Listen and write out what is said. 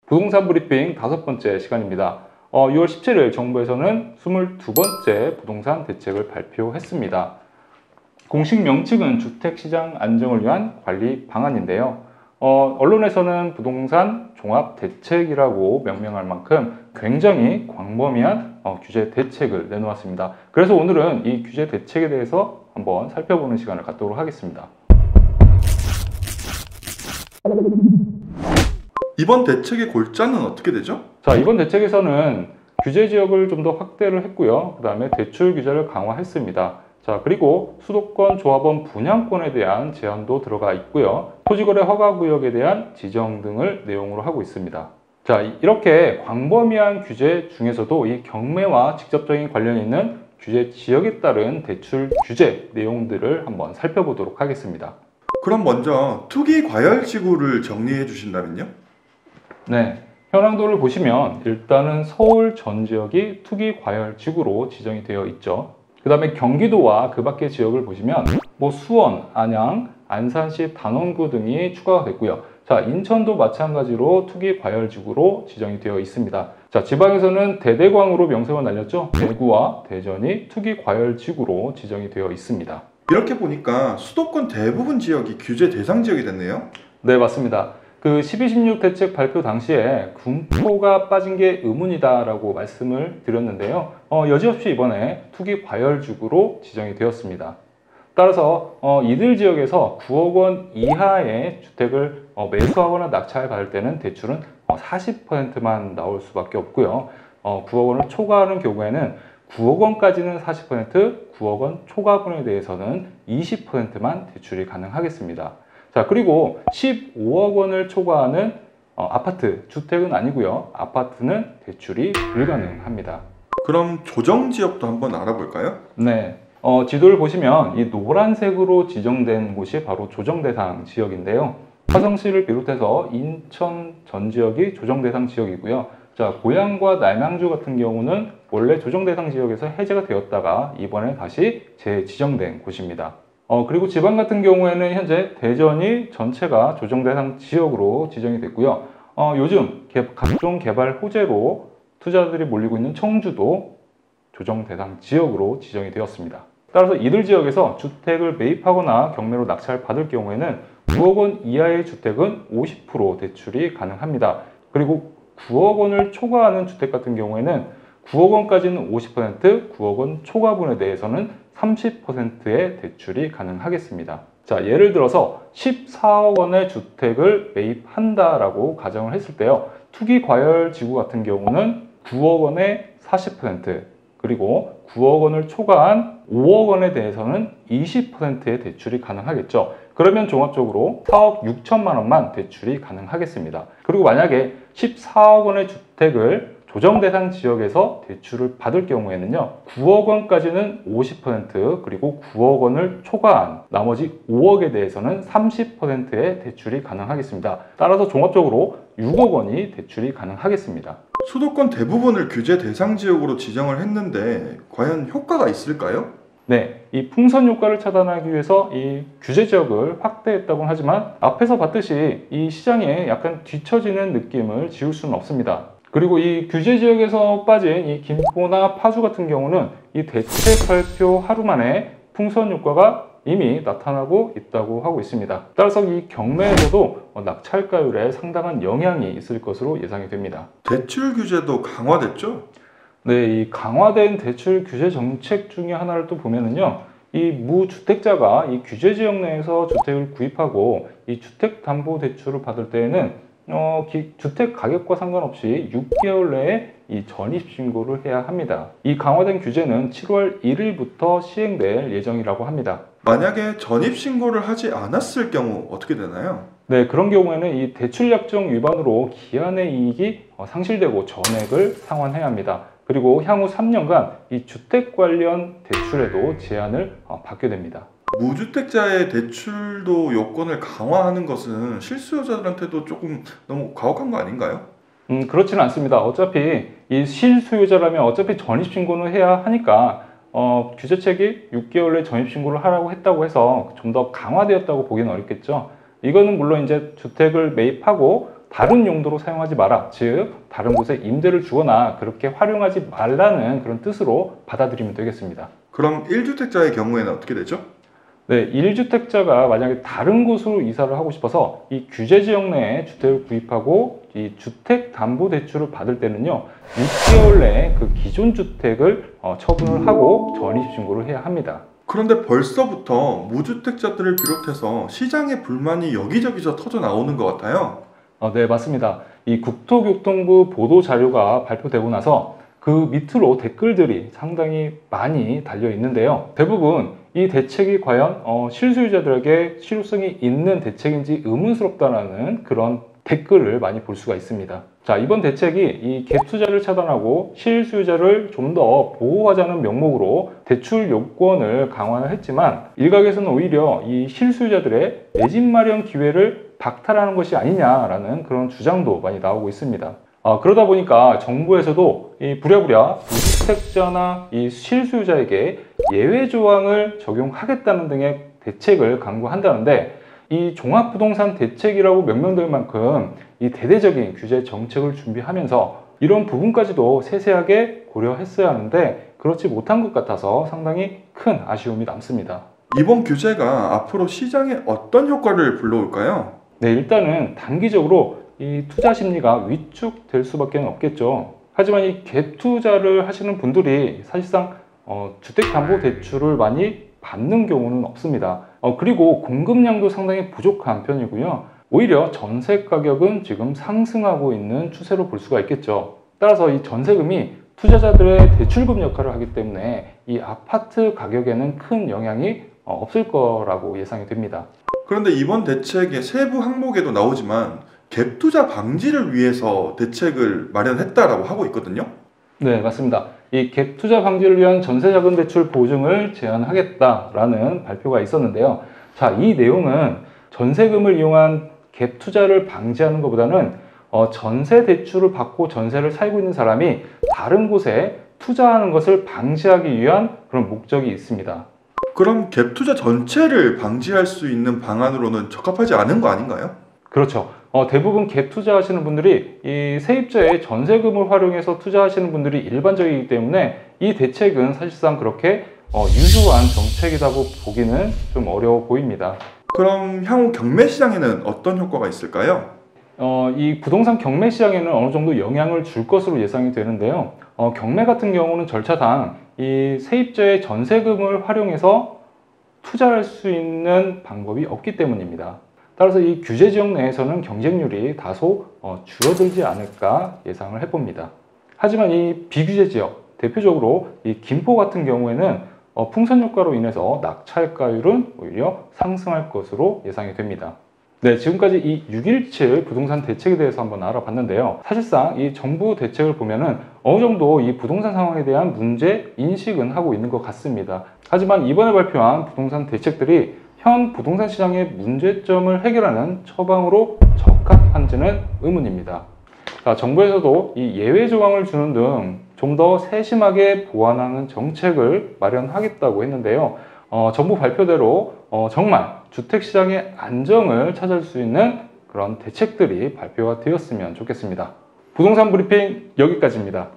부동산 브리핑 5번째 시간입니다. 6월 17일 정부에서는 22번째 부동산 대책을 발표했습니다. 공식 명칭은 주택시장 안정을 위한 관리 방안인데요. 언론에서는 부동산 종합 대책이라고 명명할 만큼 굉장히 광범위한 규제 대책을 내놓았습니다. 그래서 오늘은 이 규제 대책에 대해서 한번 살펴보는 시간을 갖도록 하겠습니다. 이번 대책의 골자는 어떻게 되죠? 자, 이번 대책에서는 규제 지역을 좀 더 확대를 했고요. 그 다음에 대출 규제를 강화했습니다. 자, 그리고 수도권 조합원 분양권에 대한 제한도 들어가 있고요. 토지거래 허가구역에 대한 지정 등을 내용으로 하고 있습니다. 자, 이렇게 광범위한 규제 중에서도 이 경매와 직접적인 관련이 있는 규제 지역에 따른 대출 규제 내용들을 한번 살펴보도록 하겠습니다. 그럼 먼저 투기 과열 지구를 정리해 주신다면요? 네, 현황도를 보시면 일단은 서울 전 지역이 투기 과열 지구로 지정이 되어 있죠. 그 다음에 경기도와 그 밖의 지역을 보시면 수원, 안양, 안산시 단원구 등이 추가가 됐고요. 자, 인천도 마찬가지로 투기 과열 지구로 지정이 되어 있습니다. 자, 지방에서는 대대광으로 명성을 날렸죠. 대구와 대전이 투기 과열 지구로 지정이 되어 있습니다. 이렇게 보니까 수도권 대부분 지역이 규제 대상 지역이 됐네요. 네, 맞습니다. 그 12.16 대책 발표 당시에 군포가 빠진 게 의문이다라고 말씀을 드렸는데요. 여지없이 이번에 투기 과열지구로 지정이 되었습니다. 따라서 이들 지역에서 9억 원 이하의 주택을 매수하거나 낙찰받을 때는 대출은 40%만 나올 수밖에 없고요. 9억 원을 초과하는 경우에는 9억 원까지는 40%, 9억 원 초과분에 대해서는 20%만 대출이 가능하겠습니다. 자, 그리고 15억 원을 초과하는 아파트, 주택은 아니고요. 아파트는 대출이 불가능합니다. 그럼 조정 지역도 한번 알아볼까요? 네, 지도를 보시면 이 노란색으로 지정된 곳이 바로 조정 대상 지역인데요. 화성시를 비롯해서 인천 전 지역이 조정 대상 지역이고요. 자, 고양과 남양주 같은 경우는 원래 조정 대상 지역에서 해제가 되었다가 이번에 다시 재지정된 곳입니다. 그리고 지방 같은 경우에는 현재 대전이 전체가 조정 대상 지역으로 지정이 됐고요. 요즘 각종 개발 호재로 투자들이 몰리고 있는 청주도 조정 대상 지역으로 지정이 되었습니다. 따라서 이들 지역에서 주택을 매입하거나 경매로 낙찰 받을 경우에는 9억 원 이하의 주택은 50% 대출이 가능합니다. 그리고 9억 원을 초과하는 주택 같은 경우에는 9억 원까지는 50%, 9억 원 초과분에 대해서는 30%의 대출이 가능하겠습니다. 자, 예를 들어서 14억 원의 주택을 매입한다라고 가정을 했을 때요. 투기 과열 지구 같은 경우는 9억 원의 40%, 그리고 9억 원을 초과한 5억 원에 대해서는 20%의 대출이 가능하겠죠. 그러면 종합적으로 4억 6천만 원만 대출이 가능하겠습니다. 그리고 만약에 14억 원의 주택을 조정 대상 지역에서 대출을 받을 경우에는요, 9억 원까지는 50%, 그리고 9억 원을 초과한 나머지 5억에 대해서는 30%의 대출이 가능하겠습니다. 따라서 종합적으로 6억 원이 대출이 가능하겠습니다. 수도권 대부분을 규제 대상 지역으로 지정을 했는데 과연 효과가 있을까요? 네, 이 풍선 효과를 차단하기 위해서 이 규제 지역을 확대했다고는 하지만 앞에서 봤듯이 이 시장에 약간 뒤처지는 느낌을 지울 수는 없습니다. 그리고 이 규제 지역에서 빠진 이 김포나 파주 같은 경우는 이 대책 발표 하루 만에 풍선 효과가 이미 나타나고 있다고 하고 있습니다. 따라서 이 경매에서도 낙찰가율에 상당한 영향이 있을 것으로 예상이 됩니다. 대출 규제도 강화됐죠? 네, 이 강화된 대출 규제 정책 중에 하나를 또 보면은요, 이 무주택자가 이 규제 지역 내에서 주택을 구입하고 이 주택담보대출을 받을 때에는 주택 가격과 상관없이 6개월 내에 이 전입신고를 해야 합니다. 이 강화된 규제는 7월 1일부터 시행될 예정이라고 합니다. 만약에 전입신고를 하지 않았을 경우 어떻게 되나요? 네, 그런 경우에는 이 대출약정 위반으로 기한의 이익이 상실되고 전액을 상환해야 합니다. 그리고 향후 3년간 이 주택 관련 대출에도 제한을 받게 됩니다. 무주택자의 대출도 요건을 강화하는 것은 실수요자들한테도 조금 너무 가혹한 거 아닌가요? 그렇지는 않습니다. 어차피 이 실수요자라면 어차피 전입신고는 해야 하니까 규제책이 6개월 내 전입신고를 하라고 했다고 해서 좀 더 강화되었다고 보기는 어렵겠죠. 이거는 물론 이제 주택을 매입하고 다른 용도로 사용하지 마라. 즉 다른 곳에 임대를 주거나 그렇게 활용하지 말라는 그런 뜻으로 받아들이면 되겠습니다. 그럼 1주택자의 경우에는 어떻게 되죠? 네, 1주택자가 만약에 다른 곳으로 이사를 하고 싶어서 이 규제 지역 내에 주택을 구입하고 이 주택담보대출을 받을 때는요, 6개월 내에 그 기존 주택을 처분을 하고 전입신고를 해야 합니다. 그런데 벌써부터 무주택자들을 비롯해서 시장의 불만이 여기저기서 터져 나오는 것 같아요. 네, 맞습니다. 이 국토교통부 보도 자료가 발표되고 나서 그 밑으로 댓글들이 상당히 많이 달려 있는데요. 대부분 이 대책이 과연 실수요자들에게 실효성이 있는 대책인지 의문스럽다라는 그런 댓글을 많이 볼 수가 있습니다. 자, 이번 대책이 이 갭 투자를 차단하고 실수요자를 좀 더 보호하자는 명목으로 대출 요건을 강화를 했지만, 일각에서는 오히려 이 실수요자들의 내 집 마련 기회를 박탈하는 것이 아니냐라는 그런 주장도 많이 나오고 있습니다. 그러다 보니까 정부에서도 이 부랴부랴 무주택자나 이 실수요자에게 예외 조항을 적용하겠다는 등의 대책을 강구한다는데, 이 종합부동산 대책이라고 명명될 만큼 이 대대적인 규제 정책을 준비하면서 이런 부분까지도 세세하게 고려했어야 하는데 그렇지 못한 것 같아서 상당히 큰 아쉬움이 남습니다. 이번 규제가 앞으로 시장에 어떤 효과를 불러올까요? 네, 일단은 단기적으로 이 투자 심리가 위축될 수밖에 없겠죠. 하지만 이 갭 투자를 하시는 분들이 사실상 주택담보대출을 많이 받는 경우는 없습니다. 그리고 공급량도 상당히 부족한 편이고요. 오히려 전세 가격은 지금 상승하고 있는 추세로 볼 수가 있겠죠. 따라서 이 전세금이 투자자들의 대출금 역할을 하기 때문에 이 아파트 가격에는 큰 영향이 없을 거라고 예상이 됩니다. 그런데 이번 대책의 세부 항목에도 나오지만 갭 투자 방지를 위해서 대책을 마련했다라고 하고 있거든요. 네, 맞습니다. 이 갭 투자 방지를 위한 전세자금 대출 보증을 제한하겠다라는 발표가 있었는데요. 자, 이 내용은 전세금을 이용한 갭 투자를 방지하는 것보다는 전세 대출을 받고 전세를 살고 있는 사람이 다른 곳에 투자하는 것을 방지하기 위한 그런 목적이 있습니다. 그럼 갭 투자 전체를 방지할 수 있는 방안으로는 적합하지 않은 거 아닌가요? 그렇죠. 대부분 갭 투자하시는 분들이 이 세입자의 전세금을 활용해서 투자하시는 분들이 일반적이기 때문에 이 대책은 사실상 그렇게 유효한 정책이라고 보기는 좀 어려워 보입니다. 그럼 향후 경매 시장에는 어떤 효과가 있을까요? 이 부동산 경매 시장에는 어느 정도 영향을 줄 것으로 예상이 되는데요. 경매 같은 경우는 절차상 이 세입자의 전세금을 활용해서 투자할 수 있는 방법이 없기 때문입니다. 따라서 이 규제 지역 내에서는 경쟁률이 다소 줄어들지 않을까 예상을 해봅니다. 하지만 이 비규제 지역, 대표적으로 이 김포 같은 경우에는 풍선 효과로 인해서 낙찰가율은 오히려 상승할 것으로 예상이 됩니다. 네, 지금까지 이 6.17 부동산 대책에 대해서 한번 알아봤는데요. 사실상 이 정부 대책을 보면은 어느 정도 이 부동산 상황에 대한 문제 인식은 하고 있는 것 같습니다. 하지만 이번에 발표한 부동산 대책들이 현 부동산 시장의 문제점을 해결하는 처방으로 적합한지는 의문입니다. 자, 정부에서도 이 예외 조항을 주는 등 좀 더 세심하게 보완하는 정책을 마련하겠다고 했는데요. 정부 발표대로 정말 주택시장의 안정을 찾을 수 있는 그런 대책들이 발표가 되었으면 좋겠습니다. 부동산 브리핑 여기까지입니다.